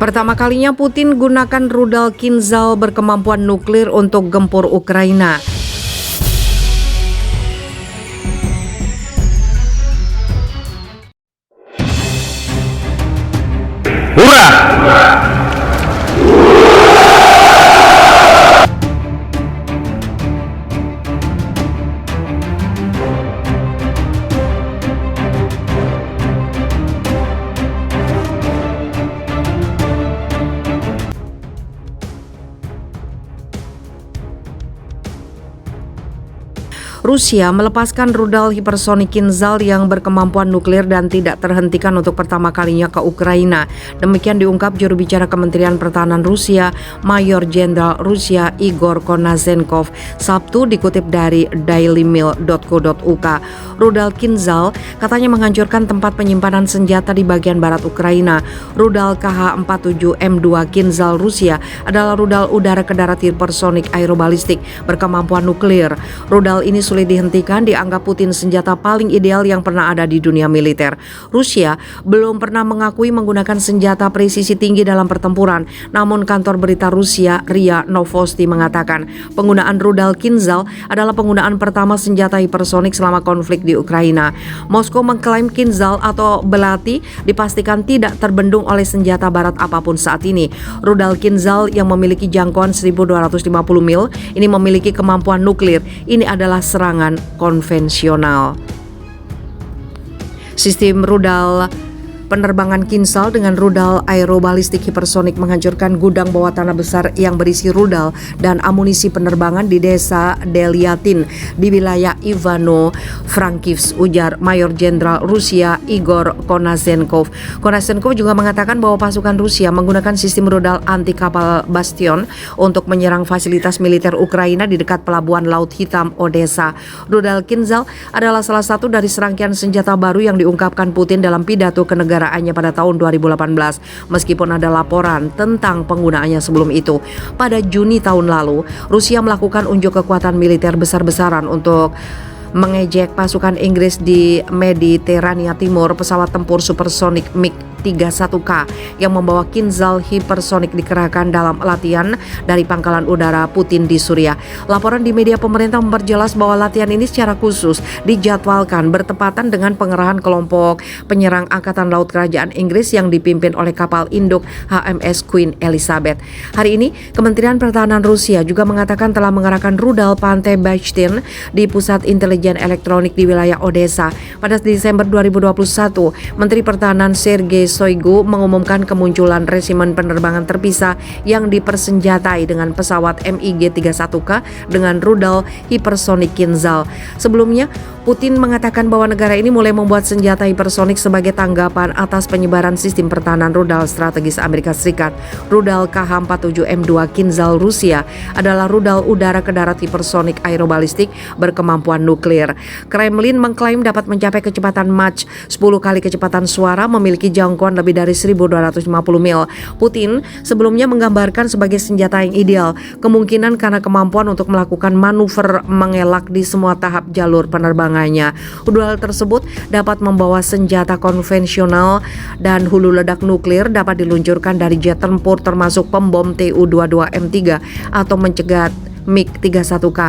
Pertama kalinya Putin gunakan rudal Kinzhal berkemampuan nuklir untuk gempur Ukraina. Hurrah! Rusia melepaskan rudal hipersonik Kinzhal yang berkemampuan nuklir dan tidak terhentikan untuk pertama kalinya ke Ukraina. Demikian diungkap juru bicara Kementerian Pertahanan Rusia, Mayor Jenderal Rusia Igor Konazenkov, Sabtu dikutip dari dailymail.co.uk. Rudal Kinzhal katanya menghancurkan tempat penyimpanan senjata di bagian barat Ukraina. Rudal KH-47M2 Kinzhal Rusia adalah rudal udara ke darat hipersonik aerobalistik berkemampuan nuklir. Rudal ini sulit dihentikan, dianggap Putin senjata paling ideal yang pernah ada di dunia militer. Rusia belum pernah mengakui menggunakan senjata presisi tinggi dalam pertempuran, namun kantor berita Rusia RIA Novosti mengatakan penggunaan rudal Kinzhal adalah penggunaan pertama senjata hipersonik selama konflik di Ukraina. Moskow mengklaim Kinzhal atau belati dipastikan tidak terbendung oleh senjata barat apapun saat ini. Rudal Kinzhal yang memiliki jangkauan 1250 mil ini memiliki kemampuan nuklir. Ini adalah serangan konvensional. Sistem rudal penerbangan Kinzhal dengan rudal aerobalistik hipersonik menghancurkan gudang bawah tanah besar yang berisi rudal dan amunisi penerbangan di desa Delyatin di wilayah Ivano-Frankivsk, ujar Mayor Jenderal Rusia Igor Konazenkov. Konazenkov juga mengatakan bahwa pasukan Rusia menggunakan sistem rudal anti kapal Bastion untuk menyerang fasilitas militer Ukraina di dekat pelabuhan Laut Hitam Odessa. Rudal Kinzhal adalah salah satu dari serangkaian senjata baru yang diungkapkan Putin dalam pidato kenegaraannya pada tahun 2018, meskipun ada laporan tentang penggunaannya sebelum itu. Pada Juni tahun lalu, Rusia melakukan unjuk kekuatan militer besar-besaran untuk mengejek pasukan Inggris di Mediterania Timur. Pesawat tempur supersonik MiG-31K yang membawa Kinzhal hipersonik dikerahkan dalam latihan dari pangkalan udara Putin di Suriah. Laporan di media pemerintah memperjelas bahwa latihan ini secara khusus dijadwalkan bertepatan dengan pengerahan kelompok penyerang Angkatan Laut Kerajaan Inggris yang dipimpin oleh kapal induk HMS Queen Elizabeth. Hari ini, Kementerian Pertahanan Rusia juga mengatakan telah mengerahkan rudal pantai Bastion di pusat intelijen elektronik di wilayah Odessa. Pada Desember 2021, Menteri Pertahanan Sergei Shoigu mengumumkan kemunculan resimen penerbangan terpisah yang dipersenjatai dengan pesawat MiG-31K dengan rudal hipersonik Kinzhal. Sebelumnya, Putin mengatakan bahwa negara ini mulai membuat senjata hipersonik sebagai tanggapan atas penyebaran sistem pertahanan rudal strategis Amerika Serikat. Rudal KH-47M2 Kinzhal Rusia adalah rudal udara ke darat hipersonik aerobalistik berkemampuan nuklir. Kremlin mengklaim dapat mencapai kecepatan Mach 10 kali kecepatan suara, memiliki jangkauan lebih dari 1250 mil. Putin sebelumnya menggambarkan sebagai senjata yang ideal, kemungkinan karena kemampuan untuk melakukan manuver mengelak di semua tahap jalur penerbangannya. Rudal tersebut dapat membawa senjata konvensional dan hulu ledak nuklir, dapat diluncurkan dari jet tempur termasuk pembom Tu-22M3 atau mencegat MiG-31K.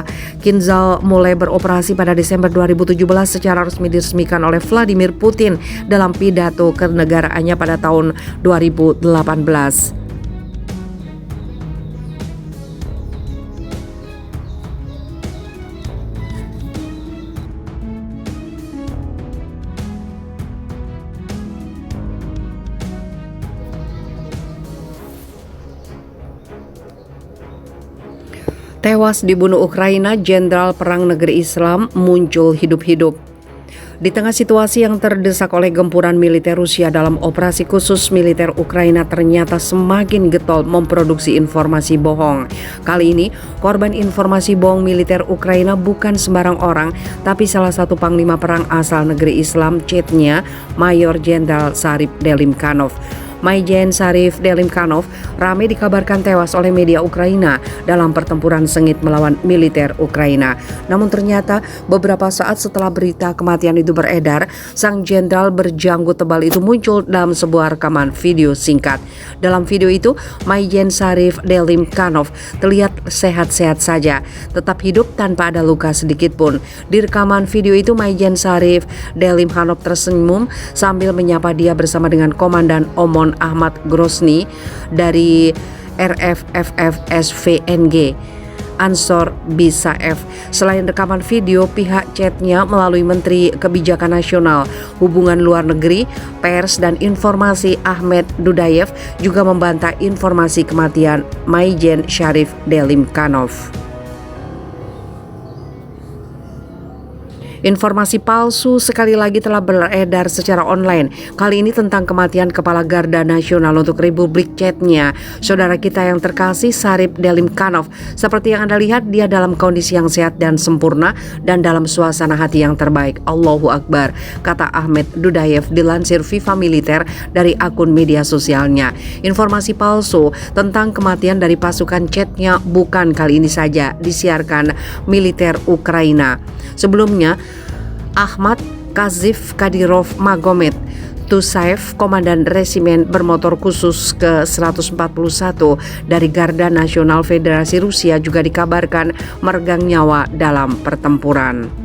Kinzhal mulai beroperasi pada Desember 2017 secara resmi diresmikan oleh Vladimir Putin dalam pidato kenegaraannya pada tahun 2018. Tewas dibunuh Ukraina, Jenderal Perang Negeri Islam muncul hidup-hidup. Di tengah situasi yang terdesak oleh gempuran militer Rusia dalam operasi khusus militer Ukraina ternyata semakin getol memproduksi informasi bohong. Kali ini, korban informasi bohong militer Ukraina bukan sembarang orang, tapi salah satu panglima perang asal negeri Islam, Chechnya, Mayor Jenderal Sarif Delimkhanov. Maijen Sarif Delimkhanov ramai dikabarkan tewas oleh media Ukraina dalam pertempuran sengit melawan militer Ukraina. Namun ternyata beberapa saat setelah berita kematian itu itu beredar, sang jenderal berjanggut tebal itu muncul dalam sebuah rekaman video singkat. Dalam video itu, Maijen Sharif Delimkhanov terlihat sehat-sehat saja, tetap hidup tanpa ada luka sedikit pun. Di rekaman video itu, Maijen Sharif Delimkhanov tersenyum sambil menyapa dia bersama dengan Komandan Omon Ahmad Grozny dari RFFF-SVNG Ansor Bisaev. Selain rekaman video, pihak chatnya melalui Menteri Kebijakan Nasional, Hubungan Luar Negeri, Pers dan Informasi Ahmed Dudayev juga membantah informasi kematian Maijen Sharif Delimkhanov. Informasi palsu sekali lagi telah beredar secara online. Kali ini tentang kematian Kepala Garda Nasional untuk Republik Chechnya, saudara kita yang terkasih Sharif Delimkhanov. Seperti yang Anda lihat, dia dalam kondisi yang sehat dan sempurna dan dalam suasana hati yang terbaik. Allahu Akbar, kata Ahmed Dudayev dilansir Viva Militer dari akun media sosialnya. Informasi palsu tentang kematian dari pasukan Chechnya bukan kali ini saja disiarkan militer Ukraina. Sebelumnya, Ahmad Kazif Kadyrov Magomed Tusaev, komandan resimen bermotor khusus ke-141 dari Garda Nasional Federasi Rusia, juga dikabarkan meregang nyawa dalam pertempuran.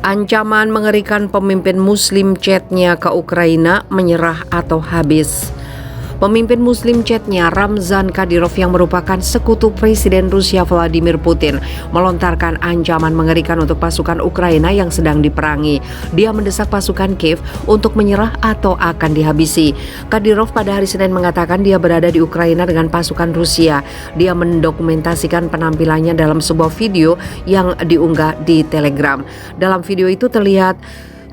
Ancaman mengerikan pemimpin Muslim Chechnya ke Ukraina, menyerah atau habis. Pemimpin Muslim Chechnya Ramzan Kadyrov yang merupakan sekutu Presiden Rusia Vladimir Putin melontarkan ancaman mengerikan untuk pasukan Ukraina yang sedang diperangi. Dia mendesak pasukan Kiev untuk menyerah atau akan dihabisi. Kadyrov pada hari Senin mengatakan dia berada di Ukraina dengan pasukan Rusia. Dia mendokumentasikan penampilannya dalam sebuah video yang diunggah di Telegram. Dalam video itu terlihat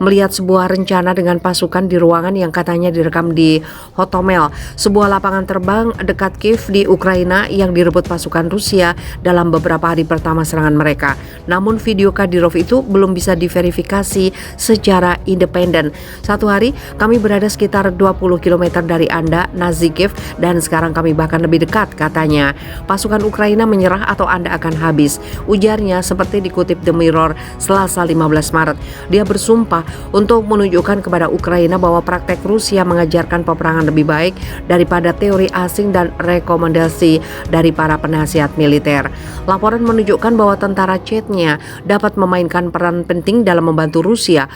melihat sebuah rencana dengan pasukan di ruangan yang katanya direkam di Hotomel, sebuah lapangan terbang dekat Kiev di Ukraina yang direbut pasukan Rusia dalam beberapa hari pertama serangan mereka. Namun video Kadyrov itu belum bisa diverifikasi secara independen. Satu hari kami berada sekitar 20 km dari Anda, Nazikiev, dan sekarang kami bahkan lebih dekat, katanya. Pasukan Ukraina menyerah atau Anda akan habis, ujarnya seperti dikutip The Mirror Selasa 15 Maret. Dia bersumpah untuk menunjukkan kepada Ukraina bahwa praktek Rusia mengajarkan peperangan lebih baik daripada teori asing dan rekomendasi dari para penasihat militer. Laporan menunjukkan bahwa tentara Chechnya dapat memainkan peran penting dalam membantu Rusia